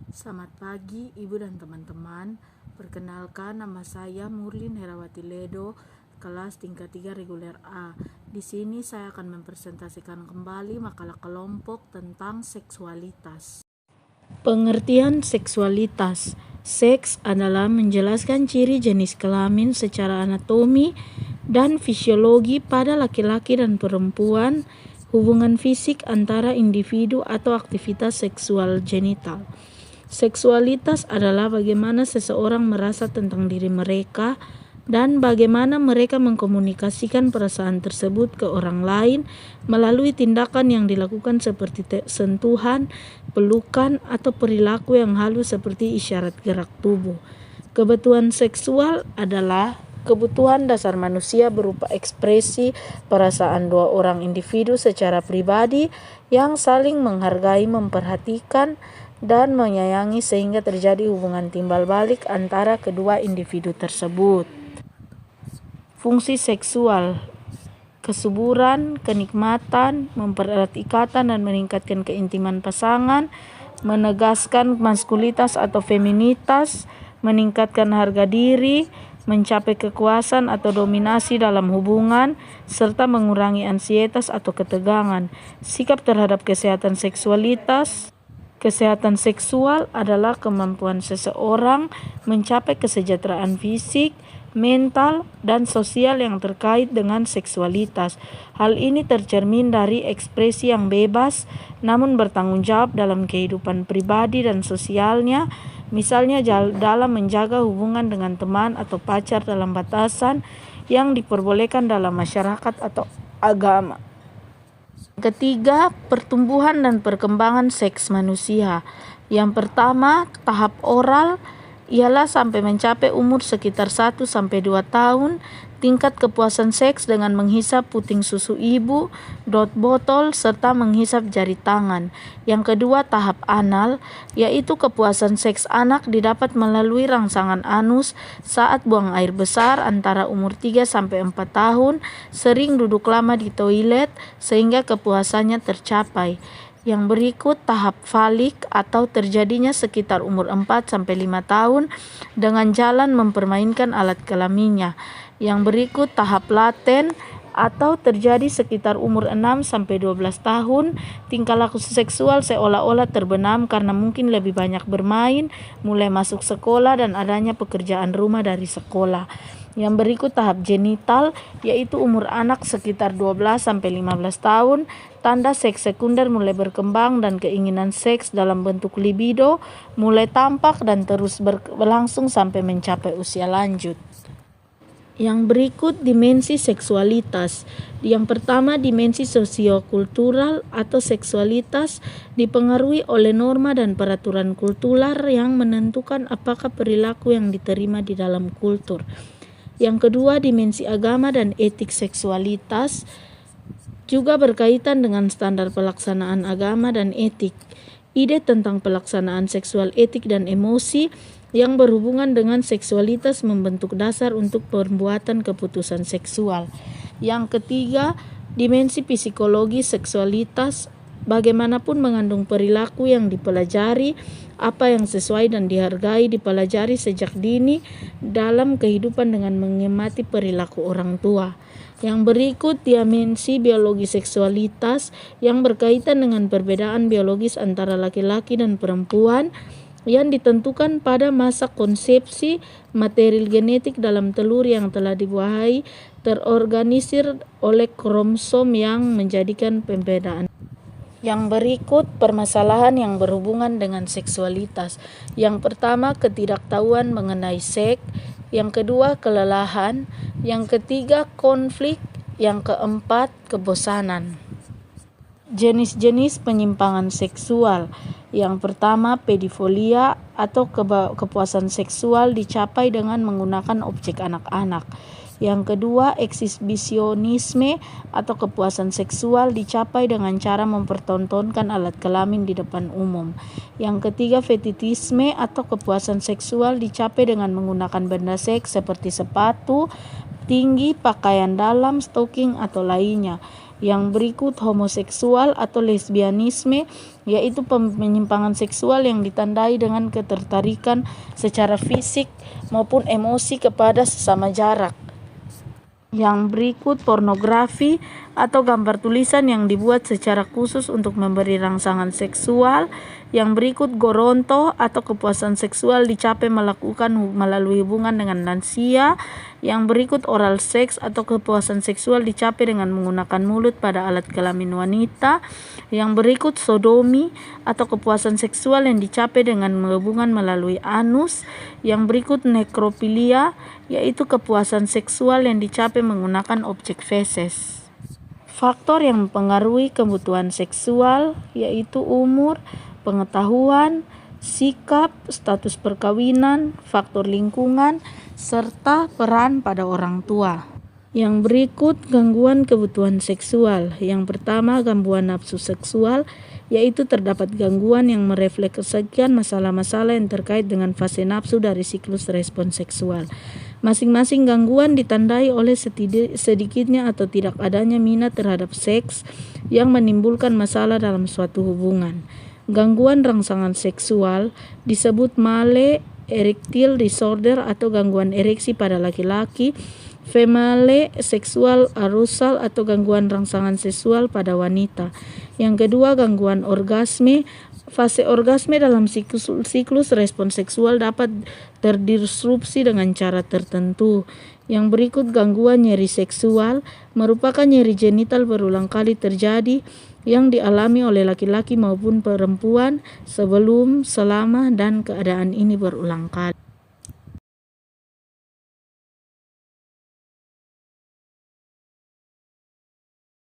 Selamat pagi Ibu dan teman-teman. Perkenalkan, nama saya Murlin Herawati Ledo, kelas tingkat 3 reguler A. Di sini saya akan mempresentasikan kembali makalah kelompok tentang seksualitas. Pengertian seksualitas. Seks adalah menjelaskan ciri jenis kelamin secara anatomi dan fisiologi pada laki-laki dan perempuan, hubungan fisik antara individu atau aktivitas seksual genital. Seksualitas adalah bagaimana seseorang merasa tentang diri mereka dan bagaimana mereka mengkomunikasikan perasaan tersebut ke orang lain melalui tindakan yang dilakukan seperti sentuhan, pelukan, atau perilaku yang halus seperti isyarat gerak tubuh. Kebutuhan seksual adalah kebutuhan dasar manusia berupa ekspresi perasaan dua orang individu secara pribadi yang saling menghargai, memperhatikan, dan menyayangi sehingga terjadi hubungan timbal balik antara kedua individu tersebut. Fungsi seksual: kesuburan, kenikmatan, mempererat ikatan dan meningkatkan keintiman pasangan, menegaskan maskulitas atau feminitas, meningkatkan harga diri, mencapai kekuasaan atau dominasi dalam hubungan, serta mengurangi ansietas atau ketegangan. Sikap terhadap kesehatan seksualitas. Kesehatan seksual adalah kemampuan seseorang mencapai kesejahteraan fisik, mental, dan sosial yang terkait dengan seksualitas. Hal ini tercermin dari ekspresi yang bebas namun bertanggung jawab dalam kehidupan pribadi dan sosialnya, misalnya dalam menjaga hubungan dengan teman atau pacar dalam batasan yang diperbolehkan dalam masyarakat atau agama. Ketiga, pertumbuhan dan perkembangan seks manusia. Yang pertama, tahap oral ialah sampai mencapai umur sekitar 1-2 tahun, tingkat kepuasan seks dengan menghisap puting susu ibu, dot botol, serta menghisap jari tangan. Yang kedua, tahap anal, yaitu kepuasan seks anak didapat melalui rangsangan anus saat buang air besar antara umur 3-4 tahun, sering duduk lama di toilet sehingga kepuasannya tercapai. Yang berikut tahap falik atau terjadinya sekitar umur 4-5 tahun dengan jalan mempermainkan alat kelaminnya. Yang berikut tahap laten atau terjadi sekitar umur 6-12 tahun, tingkah laku seksual seolah-olah terbenam karena mungkin lebih banyak bermain, mulai masuk sekolah dan adanya pekerjaan rumah dari sekolah. Yang berikut tahap genital, yaitu umur anak sekitar 12-15 tahun, tanda seks sekunder mulai berkembang dan keinginan seks dalam bentuk libido mulai tampak dan terus berlangsung sampai mencapai usia lanjut. Yang berikut dimensi seksualitas. Yang pertama, dimensi sosiokultural atau seksualitas dipengaruhi oleh norma dan peraturan kultural yang menentukan apakah perilaku yang diterima di dalam kultur. Yang kedua, dimensi agama dan etik seksualitas juga berkaitan dengan standar pelaksanaan agama dan etik. Ide tentang pelaksanaan seksual etik dan emosi yang berhubungan dengan seksualitas membentuk dasar untuk pembuatan keputusan seksual. Yang ketiga, dimensi psikologi seksualitas bagaimanapun mengandung perilaku yang dipelajari, apa yang sesuai dan dihargai dipelajari sejak dini dalam kehidupan dengan mengamati perilaku orang tua. Yang berikut dimensi biologi seksualitas yang berkaitan dengan perbedaan biologis antara laki-laki dan perempuan yang ditentukan pada masa konsepsi. Material genetik dalam telur yang telah dibuahi terorganisir oleh kromosom yang menjadikan pembedaan. Yang berikut permasalahan yang berhubungan dengan seksualitas. Yang pertama, ketidaktahuan mengenai seks. Yang kedua, kelelahan. Yang ketiga, konflik. Yang keempat, kebosanan. Jenis-jenis penyimpangan seksual. Yang pertama, pedifilia atau kepuasan seksual dicapai dengan menggunakan objek anak-anak. Yang kedua, eksibisionisme atau kepuasan seksual dicapai dengan cara mempertontonkan alat kelamin di depan umum. Yang ketiga, fetishisme atau kepuasan seksual dicapai dengan menggunakan benda seks seperti sepatu tinggi, pakaian dalam, stocking, atau lainnya. Yang berikut homoseksual atau lesbianisme, yaitu penyimpangan seksual yang ditandai dengan ketertarikan secara fisik maupun emosi kepada sesama jarak. Yang berikut pornografi atau gambar tulisan yang dibuat secara khusus untuk memberi rangsangan seksual. Yang berikut goronto atau kepuasan seksual dicapai melalui hubungan dengan lansia. Yang berikut oral seks atau kepuasan seksual dicapai dengan menggunakan mulut pada alat kelamin wanita. Yang berikut sodomi atau kepuasan seksual yang dicapai dengan hubungan melalui anus. Yang berikut nekrofilia, yaitu kepuasan seksual yang dicapai menggunakan objek feses. Faktor yang mempengaruhi kebutuhan seksual yaitu umur, pengetahuan, sikap, status perkawinan, faktor lingkungan, serta peran pada orang tua. Yang berikut gangguan kebutuhan seksual. Yang pertama, gangguan nafsu seksual, yaitu terdapat gangguan yang merefleksikan masalah-masalah yang terkait dengan fase nafsu dari siklus respons seksual. Masing-masing gangguan ditandai oleh sedikitnya atau tidak adanya minat terhadap seks yang menimbulkan masalah dalam suatu hubungan. Gangguan rangsangan seksual disebut male erectile disorder atau gangguan ereksi pada laki-laki, female sexual arousal atau gangguan rangsangan seksual pada wanita. Yang kedua, gangguan orgasme. Fase orgasme dalam siklus respons seksual dapat terdisrupsi dengan cara tertentu. Yang berikut gangguan nyeri seksual merupakan nyeri genital berulang kali terjadi yang dialami oleh laki-laki maupun perempuan sebelum, selama, dan keadaan ini berulang kali.